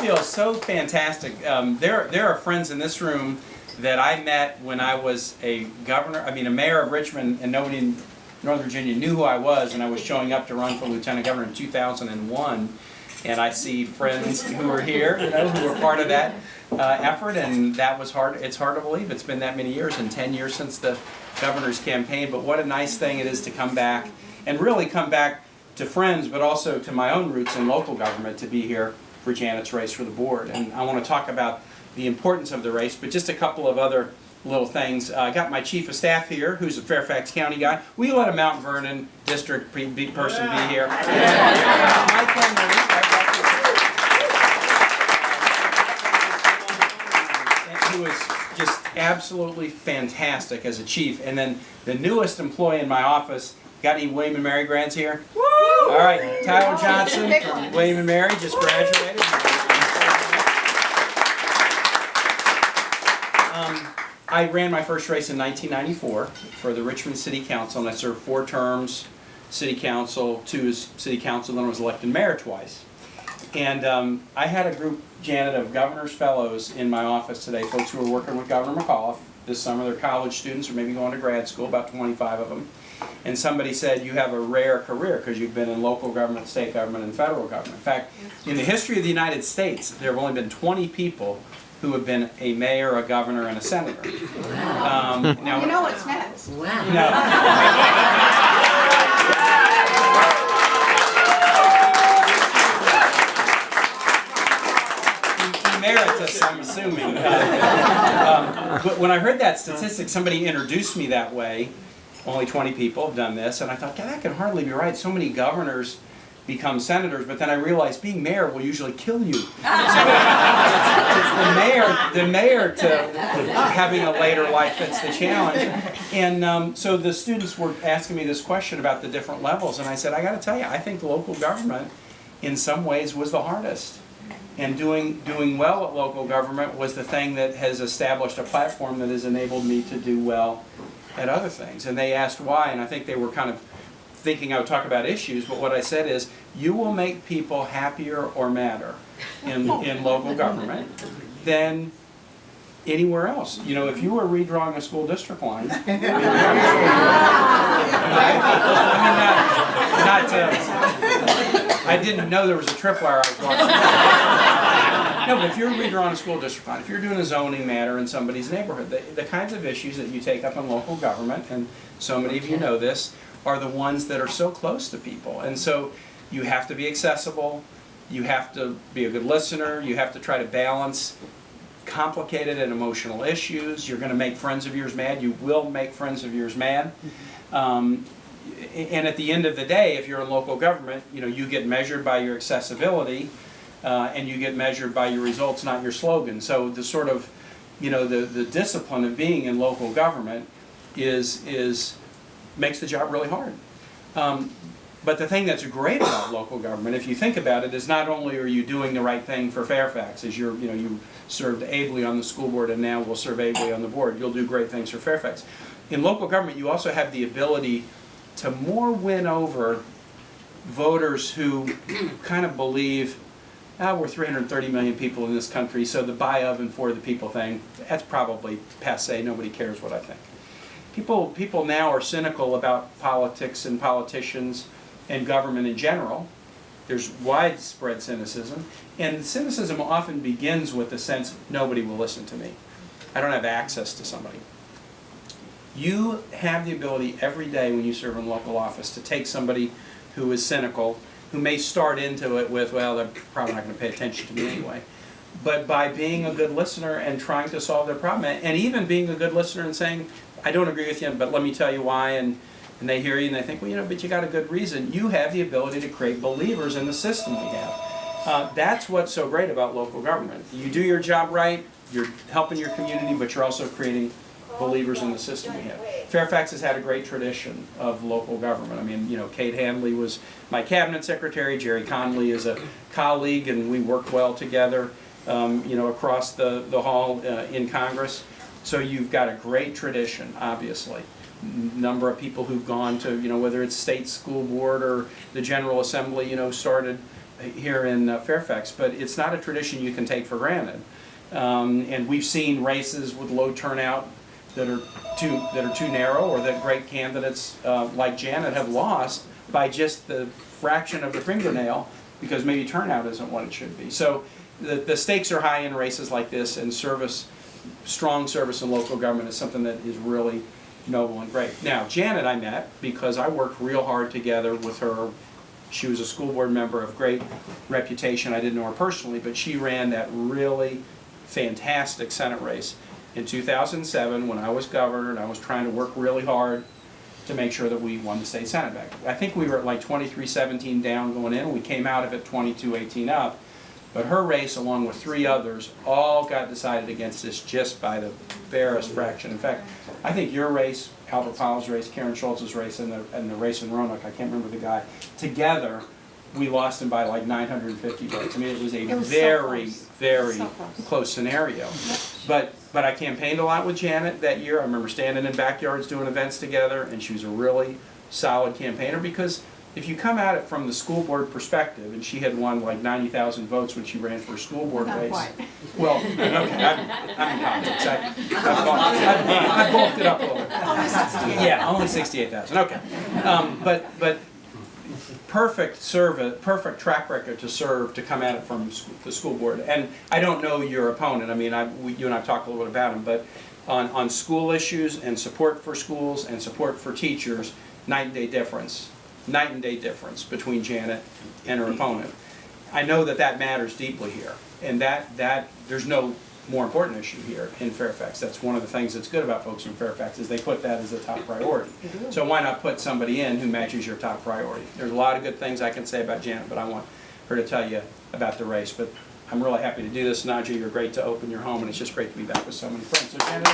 feels so fantastic. There are friends in this room that I met when I was a mayor of Richmond, and nobody in Northern Virginia knew who I was, and I was showing up to run for lieutenant governor in 2001. And I see friends who are here, who were part of that effort, and that was hard. It's hard to believe it's been that many years, and 10 years since the governor's campaign. But what a nice thing it is to come back, and really come back to friends, but also to my own roots in local government, to be here for Janet's race for the board. And I want to talk about the importance of the race, but just a couple of other little things. I got my chief of staff here, who's a Fairfax County guy. Will you let a Mount Vernon district person be here? Who is just absolutely fantastic as a chief. And then the newest employee in my office. Got any William and Mary grads here? Woo! All right, Tyler Johnson from William and Mary just graduated. I ran my first race in 1994 for the Richmond City Council, and I served 4 terms, City Council, 2 as City Council, then I was elected mayor twice. And I had a group, Janet, of governor's fellows in my office today, folks who were working with Governor McAuliffe this summer. They're college students or maybe going to grad school, about 25 of them. And somebody said, you have a rare career because you've been in local government, state government, and federal government. In fact, in the history of the United States, there have only been 20 people who have been a mayor, a governor, and a senator. Now, you know what's next. Wow. No. He merits us, I'm assuming. But when I heard that statistic, somebody introduced me that way. Only 20 people have done this, and I thought, God, that can hardly be right. So many governors become senators, but then I realized being mayor will usually kill you. So it's the mayor to having a later life that's the challenge. And so the students were asking me this question about the different levels, and I said, I got to tell you, I think local government in some ways was the hardest. And doing well at local government was the thing that has established a platform that has enabled me to do well at other things. And they asked why, and I think they were kind of thinking I would talk about issues, but what I said is, you will make people happier or madder in local government than anywhere else. You know, if you were redrawing a school district line, I didn't know there was a tripwire I was watching. No, but if you're redrawing a school district line, if you're doing a zoning matter in somebody's neighborhood, the kinds of issues that you take up in local government, and so many of you know this, are the ones that are so close to people. And so you have to be accessible, you have to be a good listener, you have to try to balance complicated and emotional issues. You're going to make friends of yours mad, you will make friends of yours mad. And at the end of the day, if you're in local government, you know, you get measured by your accessibility, and you get measured by your results, not your slogan. So the sort of, you know, the discipline of being in local government makes the job really hard. But the thing that's great about local government, if you think about it, is not only are you doing the right thing for Fairfax, as you served ably on the school board and now will serve ably on the board, you'll do great things for Fairfax. In local government, you also have the ability to more win over voters who kind of believe, we're 330 million people in this country, so the by of and for the people thing, that's probably passé, nobody cares what I think. People now are cynical about politics and politicians and government in general. There's widespread cynicism, and cynicism often begins with the sense, nobody will listen to me. I don't have access to somebody. You have the ability every day when you serve in local office to take somebody who is cynical, who may start into it with, well, they're probably not going to pay attention to me anyway. But by being a good listener and trying to solve their problem, and even being a good listener and saying, I don't agree with you, but let me tell you why, and they hear you and they think, well, you know, but you got a good reason. You have the ability to create believers in the system we have. That's what's so great about local government. You do your job right, you're helping your community, but you're also creating believers in the system we have. Fairfax has had a great tradition of local government. I mean, you know, Kate Hanley was my cabinet secretary, Jerry Conley is a colleague, and we work well together, you know, across the hall in Congress. So you've got a great tradition, obviously. Number of people who've gone to, you know, whether it's state school board or the General Assembly, you know, started here in Fairfax, but it's not a tradition you can take for granted. And we've seen races with low turnout that are too narrow, or that great candidates like Janet have lost by just the fraction of the fingernail, because maybe turnout isn't what it should be. So the stakes are high in races like this, and strong service in local government is something that is really noble and great. Now, Janet I met because I worked real hard together with her. She was a school board member of great reputation. I didn't know her personally, but she ran that really fantastic Senate race in 2007 when I was governor, and I was trying to work really hard to make sure that we won the state Senate back. I think we were at like 23-17 down going in, and we came out of it 22-18 up. But her race, along with 3 others, all got decided against us just by the barest fraction. In fact, I think your race, Albert Powell's race, Karen Schultz's race, and the race in Roanoke, I can't remember the guy, together, we lost him by like 950 votes. I mean, it was a very close scenario. But I campaigned a lot with Janet that year. I remember standing in backyards doing events together, and she was a really solid campaigner, because if you come at it from the school board perspective, and she had won like 90,000 votes when she ran for a school board race. Quite. Well, okay, I'm in politics. I bulked it up a little bit. Only 68. Yeah, only 68,000. Okay, but perfect track record to serve, to come at it from the school board. And I don't know your opponent. I mean, you and I talked a little bit about him, but on school issues and support for schools and support for teachers, night and day difference between Janet and her opponent. I know that matters deeply here, and that there's no more important issue here in Fairfax. That's one of the things that's good about folks in Fairfax, is they put that as a top priority. So why not put somebody in who matches your top priority? There's a lot of good things I can say about Janet, but I want her to tell you about the race. But I'm really happy to do this. Nadja, you're great to open your home, and it's just great to be back with so many friends. So Janet,